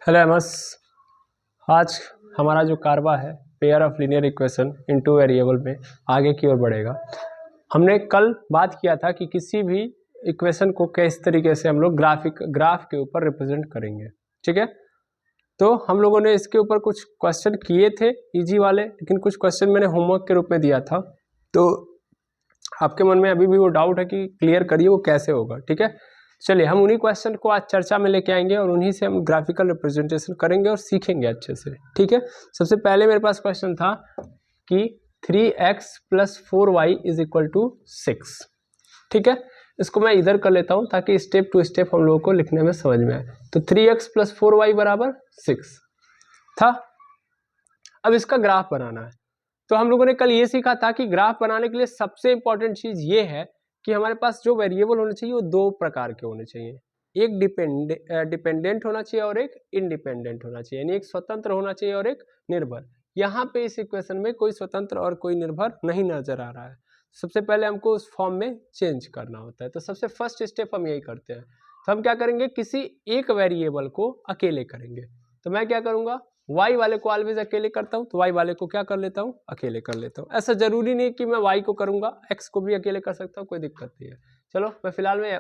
Hello AIIMS. आज हमारा जो कारवा है pair of linear equation in two variable में आगे की ओर बढ़ेगा। हमने कल बात किया था कि किसी भी इक्वेशन को किस तरीके से हम लोग ग्राफ के ऊपर रिप्रेजेंट करेंगे। ठीक है, तो हम लोगों ने इसके ऊपर कुछ क्वेश्चन किए थे इजी वाले, लेकिन कुछ क्वेश्चन मैंने होमवर्क के रूप में दिया था, तो आपके मन में अभी भी वो डाउट है कि क्लियर करिए वो कैसे होगा। ठीक है, चलिए हम उन्हीं क्वेश्चन को आज चर्चा में लेके आएंगे और उन्हीं से हम ग्राफिकल रिप्रेजेंटेशन करेंगे और सीखेंगे अच्छे से। ठीक है, सबसे पहले मेरे पास क्वेश्चन था कि 3x + 4y = 6। ठीक है, इसको मैं इधर कर लेता हूं ताकि स्टेप टू स्टेप हम लोगों को लिखने में समझ में आए। तो 3x + 4y = 6 था। अब इसका ग्राफ बनाना है। तो हम लोगों ने कल ये सीखा था कि ग्राफ बनाने के लिए सबसे इंपॉर्टेंट चीज ये है कि हमारे पास जो वेरिएबल होने चाहिए वो दो प्रकार के होने चाहिए। एक डिपेंडेंट होना चाहिए और एक इंडिपेंडेंट होना चाहिए, यानी एक स्वतंत्र होना चाहिए और एक निर्भर। यहाँ पे इस इक्वेशन में कोई स्वतंत्र और कोई निर्भर नहीं नजर आ रहा है। सबसे पहले हमको उस फॉर्म में चेंज करना होता है। तो सबसे फर्स्ट स्टेप हम यही करते हैं। तो हम क्या करेंगे, किसी एक वेरिएबल को अकेले करेंगे। तो मैं क्या करूंगा, y वाले को ऑलवेज अकेले करता हूँ, तो y वाले को क्या कर लेता हूँ, अकेले कर लेता हूँ। ऐसा जरूरी नहीं कि मैं y को करूंगा, x को भी अकेले कर सकता हूँ, कोई दिक्कत नहीं है। चलो मैं फिलहाल में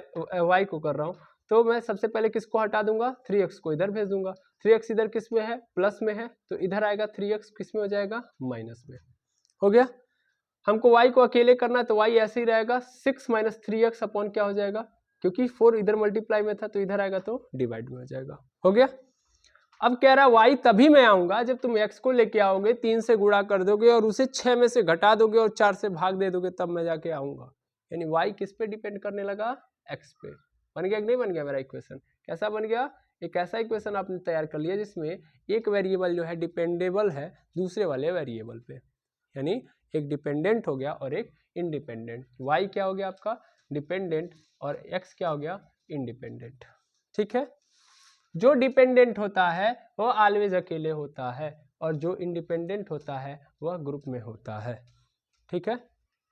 y को कर रहा हूँ। तो मैं सबसे पहले किसको हटा दूंगा, 3x को इधर भेज दूंगा। 3x इधर किस में है, प्लस में है, तो इधर आएगा 3x किस में हो जाएगा, माइनस में। हो गया। हमको y को अकेले करना है, तो y ऐसे ही रहेगा 6 - 3x अपॉन क्या हो जाएगा, क्योंकि 4 इधर मल्टीप्लाई में था तो इधर आएगा तो डिवाइड में हो जाएगा। हो गया। अब कह रहा है y तभी मैं आऊंगा जब तुम x को लेके आओगे, 3 से गुणा कर दोगे और उसे 6 में से घटा दोगे और 4 से भाग दे दोगे, तब मैं जाके आऊंगा। यानी y किस पे डिपेंड करने लगा, x पे। बन गया कि नहीं बन गया मेरा इक्वेशन? कैसा बन गया, एक ऐसा इक्वेशन आपने तैयार कर लिया जिसमें एक वेरिएबल जो है डिपेंडेबल है दूसरे वाले वेरिएबल पे, यानी एक डिपेंडेंट हो गया और एक इंडिपेंडेंट। y क्या हो गया आपका, डिपेंडेंट, और x क्या हो गया, इंडिपेंडेंट। ठीक है, जो डिपेंडेंट होता है वो ऑलवेज अकेले होता है और जो इंडिपेंडेंट होता है वह ग्रुप में होता है। ठीक है,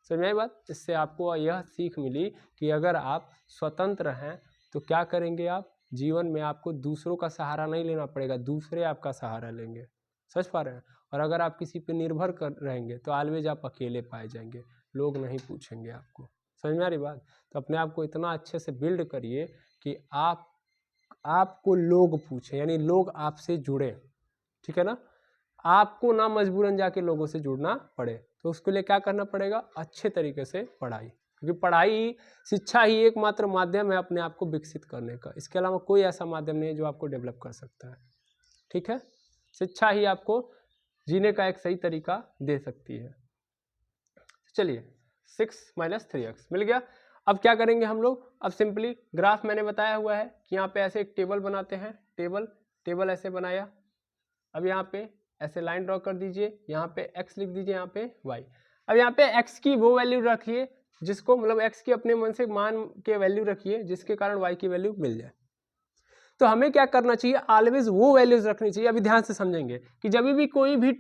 समझ में बात? इससे आपको यह सीख मिली कि अगर आप स्वतंत्र हैं तो क्या करेंगे, आप जीवन में आपको दूसरों का सहारा नहीं लेना पड़ेगा, दूसरे आपका सहारा लेंगे। समझ पा रहे हैं? और अगर आप किसी पे निर्भर कर रहेंगे तो ऑलवेज आप अकेले पाए जाएंगे, लोग नहीं पूछेंगे आपको। समझ में आ रही बात? तो अपने आप को इतना अच्छे से बिल्ड करिए कि आपको लोग पूछे, यानी लोग आपसे जुड़े। ठीक है ना, आपको ना मजबूरन जाके लोगों से जुड़ना पड़े। तो उसके लिए क्या करना पड़ेगा, अच्छे तरीके से पढ़ाई, क्योंकि पढ़ाई शिक्षा ही एकमात्र माध्यम है अपने आप को विकसित करने का। इसके अलावा कोई ऐसा माध्यम नहीं है जो आपको डेवलप कर सकता है। ठीक है, शिक्षा ही आपको जीने का एक सही तरीका दे सकती है। चलिए 6 - 3x मिल गया। अब क्या करेंगे हम लोग, अब सिंपली ग्राफ मैंने बताया हुआ है कि यहाँ पे ऐसे एक टेबल बनाते हैं, टेबल ऐसे बनाया। अब यहाँ पे ऐसे लाइन ड्रॉ कर दीजिए, यहाँ पे x लिख दीजिए, यहाँ पे y। अब यहाँ पे x की वो वैल्यू रखिए जिसको, मतलब x की अपने मन से मान के वैल्यू रखिए जिसके कारण y की वैल्यू मिल जाए। तो हमें क्या करना चाहिए, ऑलवेज वो वैल्यूज रखनी चाहिए। अभी ध्यान से समझेंगे कि जब भी कोई भी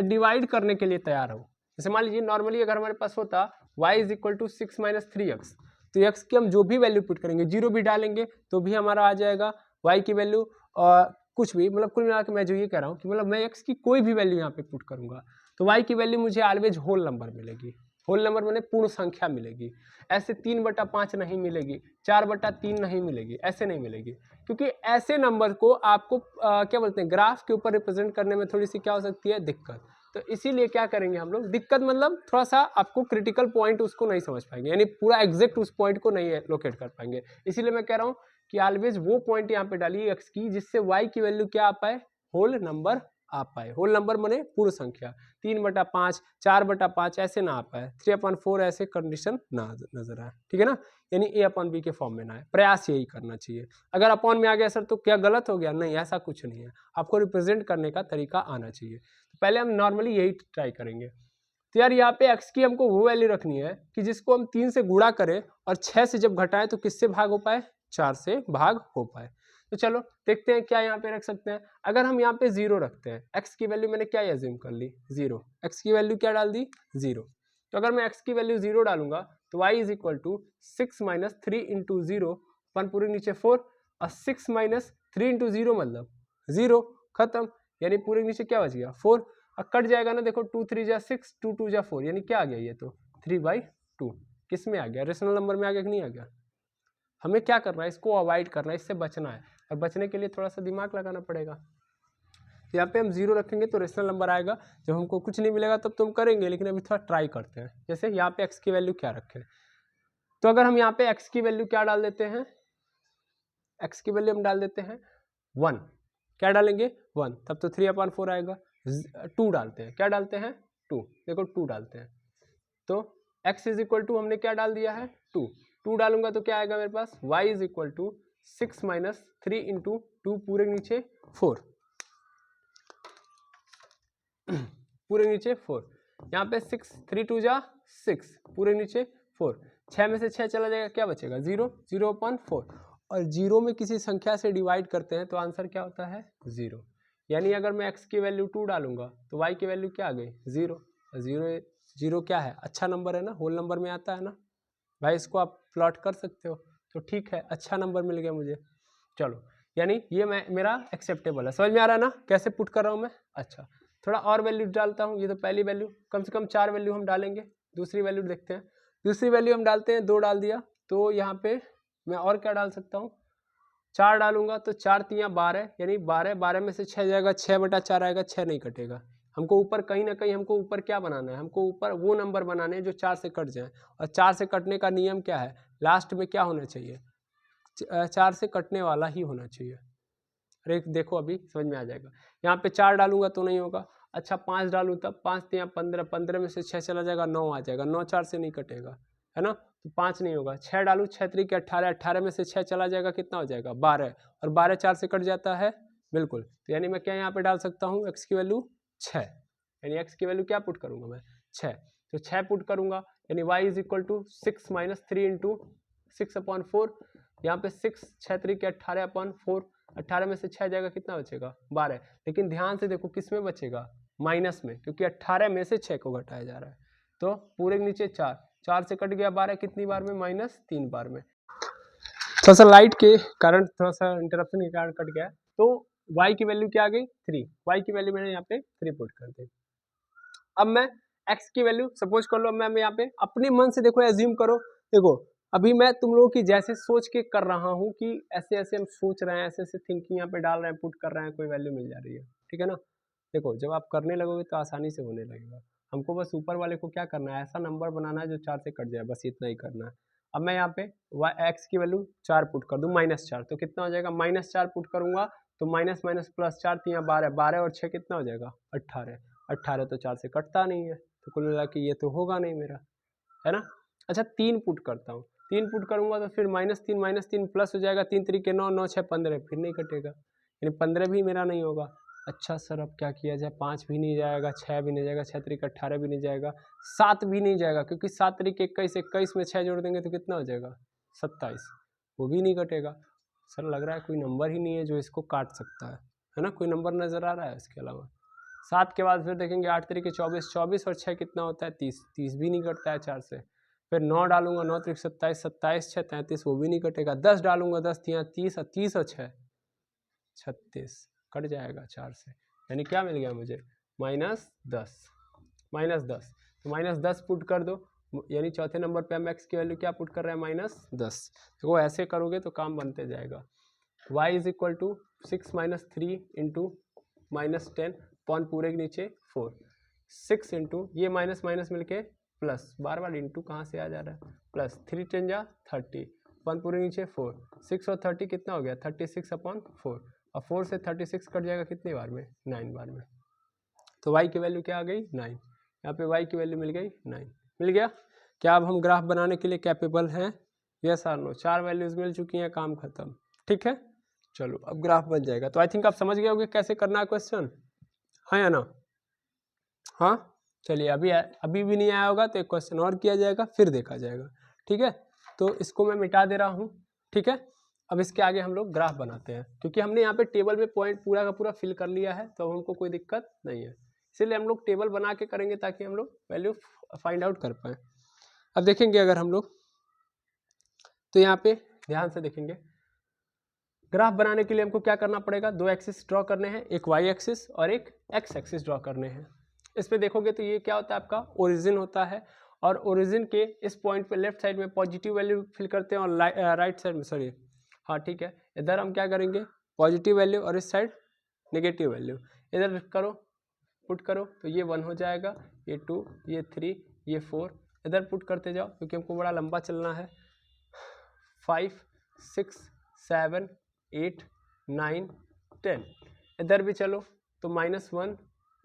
डिवाइड करने के लिए तैयार हो, जैसे मान लीजिए नॉर्मली अगर हमारे पास होता y = 6 - 3x, तो x की हम जो भी वैल्यू पुट करेंगे, 0 भी डालेंगे तो भी हमारा आ जाएगा y की वैल्यू, और कुछ भी, मतलब कुल मिला के मैं जो ये कह रहा हूँ कि मतलब मैं x की कोई भी वैल्यू यहाँ पे पुट करूंगा तो y की वैल्यू मुझे ऑलवेज होल नंबर मिलेगी। होल नंबर मैंने पूर्ण संख्या मिलेगी। ऐसे 3/5 नहीं मिलेगी, 4/3 नहीं मिलेगी, ऐसे नहीं मिलेगी, क्योंकि ऐसे नंबर को आपको क्या बोलते हैं, ग्राफ के ऊपर रिप्रेजेंट करने में थोड़ी सी क्या हो सकती है, दिक्कत। तो इसीलिए क्या करेंगे हम लोग, दिक्कत मतलब थोड़ा सा आपको क्रिटिकल पॉइंट उसको नहीं समझ पाएंगे, यानी पूरा एग्जैक्ट उस पॉइंट को नहीं लोकेट कर पाएंगे। इसीलिए मैं कह रहा हूँ कि ऑलवेज वो पॉइंट यहाँ पे डालिए x की जिससे y की वैल्यू क्या आ पाए, होल नंबर आ पाए। होल नंबर माने पूर्ण संख्या, 3/5, 4/5 ऐसे ना आ पाए, 3/4 ऐसे कंडीशन ना नजर आए। ठीक है ना, यानी a/b के फॉर्म में ना आए। प्रयास यही करना चाहिए। अगर अपॉन में आ गया सर तो क्या गलत हो गया, नहीं, ऐसा कुछ नहीं है। आपको रिप्रेजेंट करने का तरीका आना चाहिए। तो पहले हम नॉर्मली यही ट्राई करेंगे। तो यार यहाँ पे x की हमको वो वैल्यू रखनी है कि जिसको हम 3 से गुणा करें और 6 से जब घटाएं तो किससे भाग हो पाए, 4 से भाग हो पाए। तो चलो देखते हैं क्या यहाँ पे रख सकते हैं। अगर हम यहाँ पे 0 रखते हैं, x की वैल्यू मैंने क्या एज्यूम कर ली, 0, x की वैल्यू क्या डाल दी, 0। तो अगर मैं x की वैल्यू 0 डालूंगा तो y = 6 - 3 × 0 अपन पूरे नीचे 4, और 6 - 3 × 0 मतलब 0, खत्म। यानी पूरे नीचे क्या बच गया 4। अब कट जाएगा ना, देखो 2 3 जा 6, 2 2 जा 4, यानी क्या आ गया ये तो 3/2। किस में आ गया, रेशनल नंबर में आ गया कि नहीं आ गया। हमें क्या करना है, इसको अवॉइड करना है, इससे बचना है, और बचने के लिए थोड़ा सा दिमाग लगाना पड़ेगा। यहाँ पे हम 0 रखेंगे तो रेशनल नंबर आएगा, जब हमको कुछ नहीं मिलेगा तब तो हम करेंगे, लेकिन अभी थोड़ा ट्राई करते हैं। जैसे यहाँ पे x की वैल्यू क्या रखें, तो अगर हम यहाँ पे x की वैल्यू क्या डाल देते हैं, x की वैल्यू हम डाल देते हैं 1, क्या डालेंगे 1, तब तो 3/4 आएगा। 2 डालते हैं, क्या डालते हैं 2, देखो 2 डालते हैं, तो x इज इक्वल टू हमने क्या डाल दिया है 2 डालूंगा तो क्या आएगा मेरे पास, y is equal to 6 minus 3 into 2 पूरे नीचे 4, पूरे नीचे 4, यहाँ पे 6 3 2 जा 6 पूरे नीचे 4, 6 में से 6 चला जाएगा, क्या बचेगा 0, 0/4, और 0 में किसी संख्या से डिवाइड करते हैं तो आंसर क्या होता है 0। यानी अगर मैं x की वैल्यू 2 डालूंगा तो y की वैल्यू क्या आ गई 0। 0 क्या है, अच्छा नंबर है ना, होल नंबर में आता है ना भाई, इसको आप प्लॉट कर सकते हो, तो ठीक है, अच्छा नंबर मिल गया मुझे। चलो, यानी ये मेरा एक्सेप्टेबल है, समझ में आ रहा है ना कैसे पुट कर रहा हूँ मैं। अच्छा, थोड़ा और वैल्यू डालता हूँ, ये तो पहली वैल्यू, कम से कम 4 वैल्यू हम डालेंगे। दूसरी वैल्यू देखते हैं, दूसरी वैल्यू हम डालते हैं, 2 डाल दिया, तो यहाँ पे मैं और क्या डाल सकता हूँ, 4 डालूंगा तो 4 3 12, यानी 12 में से 6 जाएगा, 6/4 आएगा, 6 नहीं कटेगा। हमको ऊपर कहीं ना कहीं हमको ऊपर क्या बनाना है, हमको ऊपर वो नंबर बनाने हैं जो 4 से कट जाए, और 4 से कटने का नियम क्या है, लास्ट में क्या होना चाहिए, 4 से कटने वाला ही होना चाहिए। अरे देखो अभी समझ में आ जाएगा, यहाँ पे 4 डालूंगा तो नहीं होगा, अच्छा 5 डालूँ तब, 5 3 15, 15 में से 6 चला जाएगा, 9 आ जाएगा, 9 4 से नहीं कटेगा, है ना, तो 5 नहीं होगा। 6 डालूँ, 6 3 के 18, 18 में से 6 चला जाएगा, कितना हो जाएगा 12, और 12 4 से कट जाता है, बिल्कुल। तो यानी मैं क्या यहाँ पे डाल सकता हूँ, x की वैल्यू 6, यानी x की वैल्यू क्या पुट करूँगा मैं 6, तो 6 पुट करूँगा, यानी y is equal to 6 minus 3 into 6/4, यहाँ पे 6 6 3 के 18/4, 18 में से 6 जाएगा, कितना बचेगा 12, लेकिन ध्यान से देखो किस में बचेगा, माइनस में, क्योंकि 18 में से 6 को घटाया जा रहा है, तो पूरे नीचे 4, 4 से कट गया 12, कितनी बार में, -3 बार में। थोड़ा सा लाइट के कारण, थोड़ा सा इंटरप्शन के कारण कट गया, तो y की वैल्यू क्या आ गई 3, y की वैल्यू मैंने यहाँ पे 3 पुट कर दी। अब मैं x की वैल्यू सपोज कर लो, मैं यहाँ पे अपने मन से देखो एज्यूम करो, देखो अभी मैं तुम लोगों की जैसे सोच के कर रहा हूँ कि ऐसे ऐसे हम सोच रहे हैं, ऐसे ऐसे थिंकिंग यहाँ पे डाल रहे हैं, पुट कर रहे हैं, कोई वैल्यू मिल जा रही है, ठीक है ना। देखो जब आप करने लगोगे तो आसानी से होने लगेगा, हमको बस ऊपर वाले को क्या करना है, ऐसा नंबर बनाना है जो 4 से कट जाए, बस इतना ही करना है। अब मैं यहाँ पे x की वैल्यू 4 पुट कर दूँ, -4, तो कितना हो जाएगा, -4 पुट करूंगा तो माइनस माइनस प्लस 4 3 12, 12 और 6 कितना हो जाएगा 18, 18 तो 4 से कटता नहीं है, तो कुल मिला के ये तो होगा नहीं मेरा, है ना। अच्छा 3 पुट करता हूँ, 3 पुट करूंगा तो फिर -3 प्लस हो जाएगा, 3 3 के 9, 9 6 15, फिर नहीं कटेगा, यानी 15 भी मेरा नहीं होगा। अच्छा सर अब क्या किया जाए, 5 भी नहीं जाएगा, 6 भी नहीं जाएगा, 6 3 18 भी नहीं जाएगा, 7 भी नहीं जाएगा, क्योंकि 7 3 21, 21 में 6 जोड़ देंगे तो कितना हो जाएगा 27, वो भी नहीं कटेगा। सर लग रहा है कोई नंबर ही नहीं है जो इसको काट सकता है ना, कोई नंबर नज़र आ रहा है इसके अलावा। 7 के बाद फिर देखेंगे 8 3 के 24, 24 और 6 कितना होता है 30, 30 भी नहीं कटता है 4 से। फिर 9 डालूंगा, 9 3 27, 27 6 33, वो भी नहीं कटेगा। 10 डालूंगा, 10 3 30, 30 और 6 36, कट जाएगा 4 से, यानी क्या मिल गया मुझे -10, -10, तो -10 पुट कर दो, यानी चौथे नंबर पे हम x की वैल्यू क्या पुट कर रहे हैं -10। देखो ऐसे करोगे तो काम बनते जाएगा। y is equal to 6 minus 3 into -10 पॉन पूरे के नीचे 4, 6 इंटू ये माइनस माइनस मिलके प्लस, बार बार इंटू कहाँ से आ जा रहा है, प्लस 3 10 जा 30 पॉन पूरे नीचे 4, 6 और 30 कितना हो गया 36/4, और 4 से 36 कट जाएगा कितनी बार में 9 बार में, तो y की वैल्यू क्या आ गई 9, यहाँ पे y की वैल्यू मिल गई 9, मिल गया। क्या अब हम ग्राफ बनाने के लिए कैपेबल हैं, यस और नो, 4 वैल्यूज मिल चुकी हैं, काम खत्म, ठीक है। चलो अब ग्राफ बन जाएगा, तो आई थिंक आप समझ गए होंगे कैसे करना है क्वेश्चन, हाँ या ना, हाँ चलिए अभी भी नहीं आया होगा तो एक क्वेश्चन और किया जाएगा, फिर देखा जाएगा, ठीक है। तो इसको मैं मिटा दे रहा हूँ, ठीक है। अब इसके आगे हम लोग ग्राफ बनाते हैं, क्योंकि हमने यहाँ पे टेबल में पॉइंट पूरा का पूरा फिल कर लिया है, तो हमको कोई दिक्कत नहीं है, इसीलिए हम लोग टेबल बना के करेंगे ताकि हम लोग वैल्यू फाइंड आउट कर पाए। अब देखेंगे अगर हम लोग, तो यहाँ पे ध्यान से देखेंगे, ग्राफ बनाने के लिए हमको क्या करना पड़ेगा, दो एक्सिस ड्रॉ करने हैं, एक वाई एक्सिस और एक एक्स एक्सिस ड्रॉ करने हैं। इस पे देखोगे तो ये क्या होता है, आपका ओरिजिन होता है, और ओरिजिन के इस पॉइंट पे लेफ्ट साइड में पॉजिटिव वैल्यू फिल करते हैं और राइट साइड में, सॉरी हाँ ठीक है, इधर हम क्या करेंगे पॉजिटिव वैल्यू और इस साइड नेगेटिव वैल्यू। इधर करो, पुट करो तो ये 1 हो जाएगा, ये 2, ये 3, ये 4, इधर पुट करते जाओ क्योंकि हमको बड़ा लंबा चलना है। 5, 6, 7, 8, 9, 10, इधर भी चलो तो -1,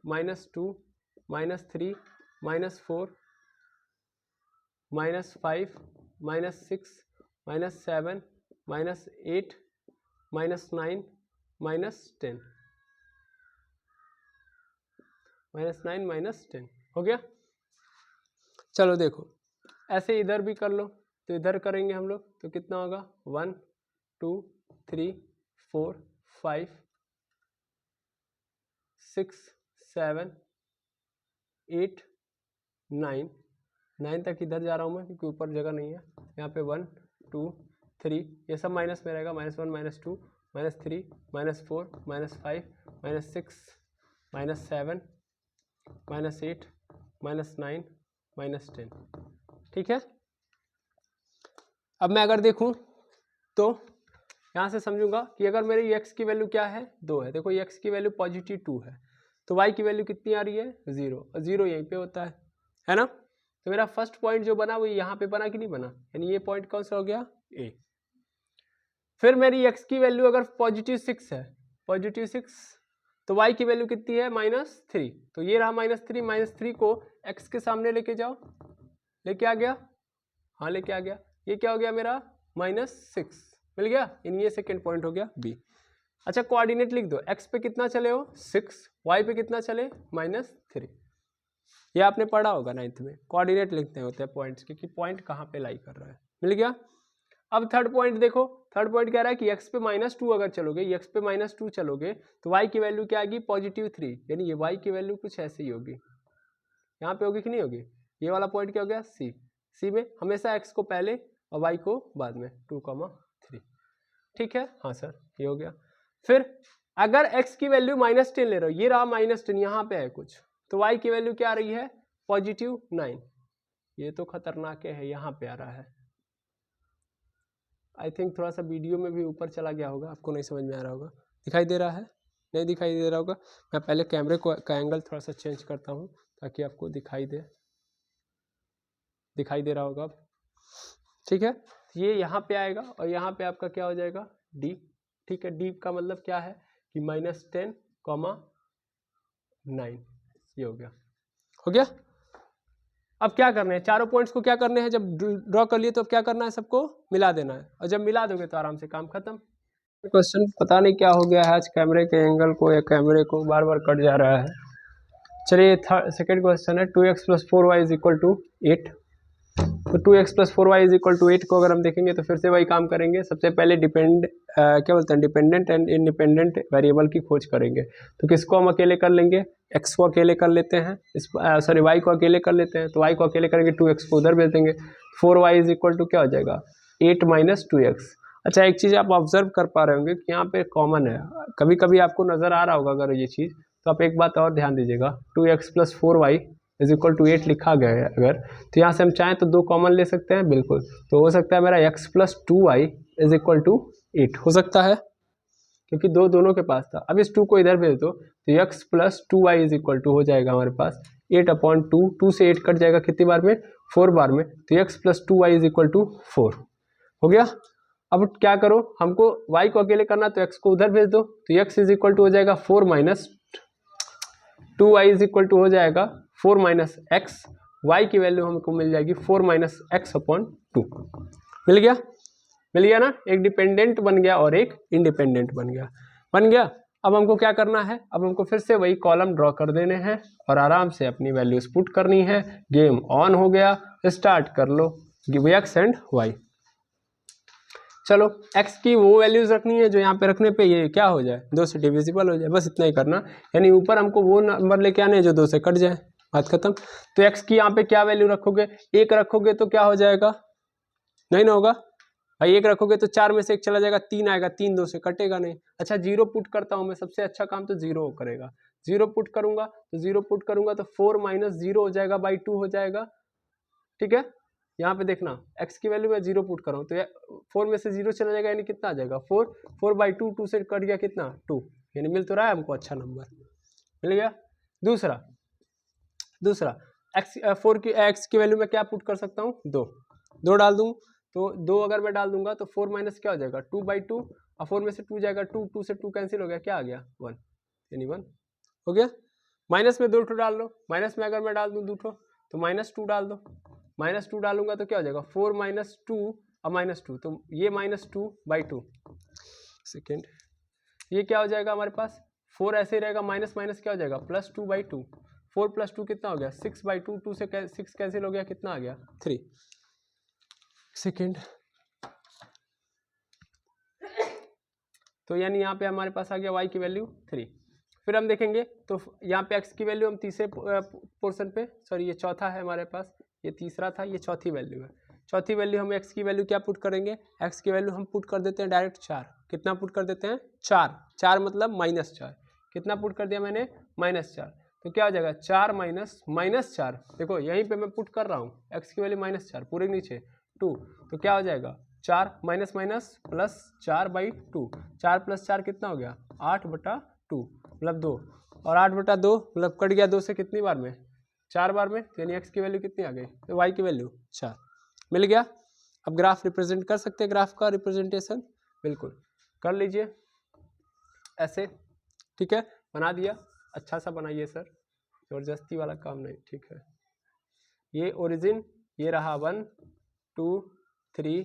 -2, -3, -4, -5, -6, -7, -8, -9, -10, -9, -10 हो गया। चलो देखो ऐसे इधर भी कर लो, तो इधर करेंगे हम लोग तो कितना होगा 1, 2, 3, 4, 5, 6, 7, 8, 9 तक इधर जा रहा हूँ मैं क्योंकि ऊपर जगह नहीं है। यहाँ पे 1, 2, 3 ये सब माइनस में रहेगा, -1, -2, -3, -4, -5, -6, -7, -8, -9, -10 ठीक है। अब मैं अगर देखूं तो यहाँ से समझूंगा कि अगर मेरी x की वैल्यू क्या है 2 है, देखो x की वैल्यू पॉजिटिव 2 है तो y की वैल्यू कितनी आ रही है 0, और 0 यहीं पे होता है ना। तो मेरा फर्स्ट पॉइंट जो बना वो यहाँ पे बना कि नहीं बना, यानी ये पॉइंट कौन सा हो गया A। फिर मेरी x की वैल्यू अगर पॉजिटिव 6 है, पॉजिटिव 6 तो y की वैल्यू कितनी है -3, तो ये रहा -3 को x के सामने लेके जाओ, लेके आ गया, हाँ लेके आ गया, ये क्या हो गया मेरा -6 मिल गया, इन ये सेकेंड पॉइंट हो गया B। अच्छा कोऑर्डिनेट लिख दो, x पे कितना चले हो 6, y पे कितना चले -3, ये आपने पढ़ा होगा 9th में, कोऑर्डिनेट लिखते होते हैं पॉइंट्स के कि पॉइंट कहाँ पे लाई कर रहा है, मिल गया। अब थर्ड पॉइंट देखो, थर्ड पॉइंट कह रहा है कि x पे -2 अगर चलोगे, x पे -2 चलोगे तो y की वैल्यू क्या आएगी +3, यानी ये y की वैल्यू कुछ ऐसे ही होगी, यहाँ पे होगी कि नहीं होगी। ये वाला पॉइंट क्या हो गया C में हमेशा x को पहले और y को बाद में 2, 3 ठीक है, हाँ सर ये हो गया। फिर अगर x की वैल्यू -10 ले रहे हो, ये रहा -10 यहाँ पे है कुछ, तो y की वैल्यू क्या आ रही है +9, ये तो खतरनाक है, यहाँ पे आ रहा है। आई थिंक थोड़ा सा वीडियो में भी ऊपर चला गया होगा, आपको नहीं समझ में आ रहा होगा, दिखाई दे रहा है नहीं दिखाई दे रहा होगा, मैं पहले कैमरे का एंगल थोड़ा सा चेंज करता हूँ ताकि आपको दिखाई दे रहा होगा ठीक है। ये यहाँ पे आएगा और यहाँ पे आपका क्या हो जाएगा D, ठीक है। D का मतलब क्या है कि -10, 9 ये हो गया। अब क्या करना है, चारों पॉइंट्स को क्या करने हैं, जब ड्रॉ कर लिए तो अब क्या करना है, सबको मिला देना है, और जब मिला दोगे तो आराम से काम खत्म। क्वेश्चन पता नहीं क्या हो गया है आज कैमरे के एंगल को या कैमरे को बार बार कट जा रहा है। चलिए सेकेंड क्वेश्चन है 2x + 4y = 8। तो 2x + 4y = 8 को अगर हम देखेंगे तो फिर से वही काम करेंगे। सबसे पहले क्या बोलते हैं डिपेंडेंट एंड इंडिपेंडेंट वेरिएबल की खोज करेंगे। तो किसको हम अकेले कर लेंगे, x को अकेले कर लेते हैं, y को अकेले कर लेते हैं। तो y को अकेले करेंगे, 2x को उधर भेज देंगे, 4y = क्या हो जाएगा 8 - 2x। अच्छा एक चीज़ आप ऑब्जर्व कर पा रहे होंगे कि यहाँ पे कॉमन है, कभी कभी आपको नज़र आ रहा होगा अगर ये चीज़, तो आप एक बात और ध्यान दीजिएगा, 2x + 4y = 8 लिखा गया है अगर, तो यहाँ से हम चाहें तो 2 कॉमन ले सकते हैं, बिल्कुल। तो हो सकता है मेरा x + 2y = 8 हो सकता है, क्योंकि दोनों के पास था। अब इस 2 को इधर भेज दो तो x + 2y = हो जाएगा हमारे पास 8/2, 2 से 8 कट जाएगा कितनी बार में 4 बार में, तो x + 2y = 4 हो गया। अब क्या करो, हमको y को अकेले करना तो x को उधर भेज दो, तो x = हो जाएगा 4 - 2y = हो जाएगा 4 - x, y की वैल्यू हमको मिल जाएगी 4 - x/2। मिल गया ना, एक डिपेंडेंट बन गया और एक इंडिपेंडेंट बन गया। अब हमको क्या करना है, अब हमको फिर से वही कॉलम ड्रॉ कर देने हैं और आराम से अपनी वैल्यूज पुट करनी है। गेम ऑन हो गया, स्टार्ट कर लो, गिव x एंड y। चलो x की वो वैल्यूज रखनी है जो यहाँ पे रखने पे ये क्या हो जाए 2 से डिविजिबल हो जाए, बस इतना ही करना, यानी ऊपर हमको वो नंबर लेके आने हैं जो 2 से कट जाए, बात खत्म। तो x की यहाँ पे क्या वैल्यू रखोगे, 1 रखोगे तो क्या हो जाएगा, नहीं ना होगा, भाई एक रखोगे तो 4 में से 1 चला जाएगा, 3 आएगा, 3 2 से कटेगा नहीं। अच्छा 0 पुट करता हूँ मैं, सबसे अच्छा काम तो 0 करेगा। 0 पुट करूंगा तो 0 पुट करूंगा तो 4 - 0 हो जाएगा, बाई 2 हो जाएगा। ठीक है, यहाँ पे देखना x की वैल्यू में 0 पुट कर रहा हूँ तो 4 में से 0 चला जाएगा, यानी कितना आ जाएगा 4, 4/2, 2 से कट गया कितना 2, यानी मिल तो रहा है हमको, अच्छा नंबर मिल गया। दूसरा x की वैल्यू में क्या पुट कर सकता हूँ, 2 डाल दूँ तो 2 अगर मैं डाल दूंगा तो 4 माइनस क्या हो जाएगा 2/2, और 4 में से 2 जाएगा 2, 2 से 2 कैंसिल हो गया, क्या आ गया 1, यानी 1 हो गया। माइनस में 2 ठो डाल लो, माइनस में अगर मैं डाल दूँ 2 ठो तो -2 डाल दो, -2 डालूंगा तो क्या हो जाएगा 4 - 2 और -2, तो ये -2/2 सेकेंड, ये क्या हो जाएगा हमारे पास 4 ऐसे ही रहेगा, माइनस माइनस क्या हो जाएगा +2/2, 4 + 2 कितना हो गया 6/2, 2 से 6 कैंसिल हो गया, कितना आ गया 3 सेकेंड। तो यानी यहाँ पे हमारे पास आ गया y की वैल्यू 3। फिर हम देखेंगे तो यहाँ पे x की वैल्यू हम तीसरे पोर्शन पे, सॉरी ये चौथा है हमारे पास, ये तीसरा था, ये चौथी वैल्यू है। चौथी वैल्यू हम x की वैल्यू क्या पुट करेंगे, x की वैल्यू हम पुट कर देते हैं डायरेक्ट 4। कितना पुट कर देते हैं 4 मतलब -4, कितना पुट कर दिया मैंने -4, तो क्या हो जाएगा 4 - -4, देखो यहीं पे मैं पुट कर रहा हूँ x की वैल्यू -4 पूरे नीचे 2, तो क्या हो जाएगा 4 माइनस प्लस 4/2, 4 + 4 कितना हो गया 8/2 मतलब 2, और 8/2 मतलब कट गया 2 से कितनी बार में 4 बार में, यानी x की वैल्यू कितनी आ गई, तो y की वैल्यू 4 मिल गया। अब ग्राफ रिप्रेजेंट कर सकते हैं, ग्राफ का रिप्रेजेंटेशन बिल्कुल कर लीजिए ऐसे, ठीक है, बना दिया, अच्छा सा बनाइए सर, जबरदस्ती वाला काम नहीं, ठीक है। ये ओरिजिन, ये रहा 1 2 3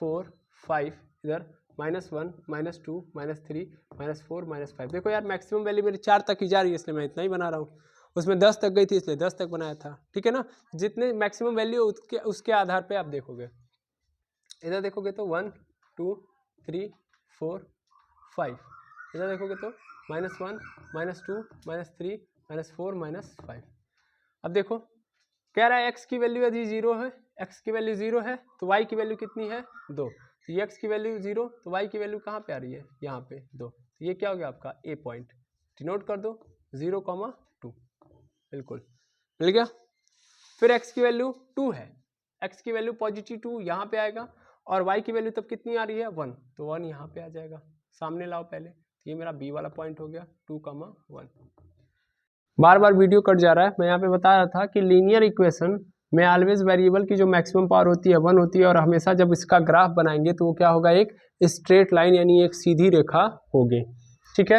4 5, इधर -1 -2 -3 -4 -5, देखो यार मैक्सिमम वैल्यू मेरी 4 तक ही जा रही है, इसलिए मैं इतना ही बना रहा हूँ, उसमें 10 तक गई थी इसलिए 10 तक बनाया था, ठीक है ना। जितने मैक्सिमम वैल्यू उसके आधार पे आप देखोगे, इधर देखोगे तो 1 2 3 4 5, इधर देखोगे तो -1 -2 -3 -4 -5। अब देखो कह रहा है x की वैल्यू यदि 0 है, x की वैल्यू 0 है तो y की वैल्यू कितनी है 2, तो ये x की वैल्यू 0 तो y की वैल्यू कहाँ पे आ रही है, यहाँ पे 2, तो ये क्या हो गया आपका a पॉइंट, डिनोट कर दो 0,2, बिल्कुल मिल गया। फिर x की वैल्यू 2 है, x की वैल्यू पॉजिटिव 2 यहाँ पे आएगा, और y की वैल्यू तब कितनी आ रही है 1, तो 1 यहाँ पे आ जाएगा, सामने लाओ पहले, तो ये मेरा b वाला पॉइंट हो गया 2,1। बार बार वीडियो कट जा रहा है, मैं यहाँ पे बता रहा था कि लीनियर इक्वेशन में ऑलवेज वेरिएबल की जो मैक्सिमम पावर होती है 1 होती है, और हमेशा जब इसका ग्राफ बनाएंगे तो वो क्या होगा एक स्ट्रेट लाइन, यानी एक सीधी रेखा होगी, ठीक है।